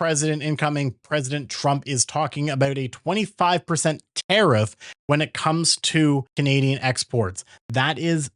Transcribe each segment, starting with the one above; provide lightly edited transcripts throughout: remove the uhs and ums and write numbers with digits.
incoming President Trump is talking about a 25% tariff when it comes to Canadian exports. That is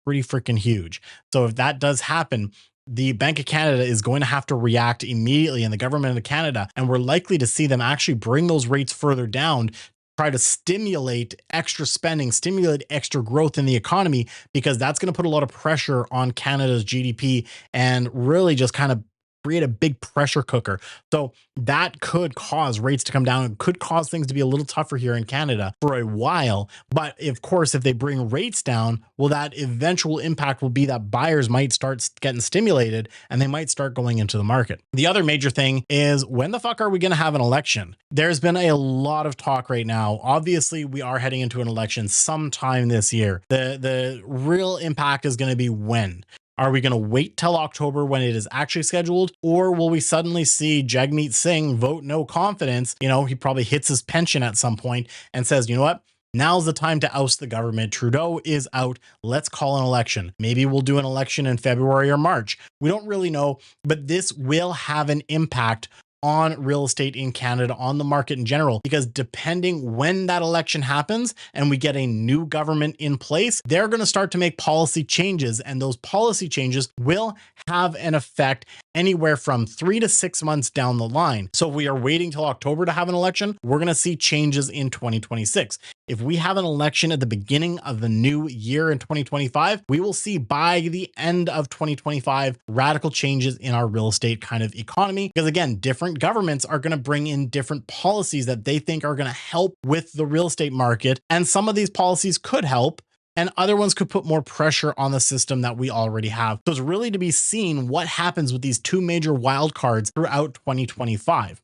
pretty freaking huge. So if that does happen, the Bank of Canada is going to have to react immediately, and the government of Canada, and we're likely to see them actually bring those rates further down, try to stimulate extra spending, stimulate extra growth in the economy, because that's going to put a lot of pressure on Canada's GDP and really just kind of create a big pressure cooker. So that could cause rates to come down. It could cause things to be a little tougher here in Canada for a while. But of course, if they bring rates down, well, that eventual impact will be that buyers might start getting stimulated and they might start going into the market. The other major thing is, when the fuck are we going to have an election? There's been a lot of talk right now. Obviously, we are heading into an election sometime this year. The real impact is going to be when. Are we going to wait till October when it is actually scheduled? Or will we suddenly see Jagmeet Singh vote no confidence? You know, he probably hits his pension at some point and says, you know what? Now's the time to oust the government. Trudeau is out. Let's call an election. Maybe we'll do an election in February or March. We don't really know, but this will have an impact on real estate in Canada, on the market in general, because depending when that election happens and we get a new government in place, they're going to start to make policy changes, and those policy changes will have an effect anywhere from 3 to 6 months down the line. So if we are waiting till October to have an election, we're going to see changes in 2026. If we have an election at the beginning of the new year in 2025, we will see by the end of 2025 radical changes in our real estate kind of economy. Because again, different governments are going to bring in different policies that they think are going to help with the real estate market. And some of these policies could help, and other ones could put more pressure on the system that we already have. So it's really to be seen what happens with these two major wild cards throughout 2025.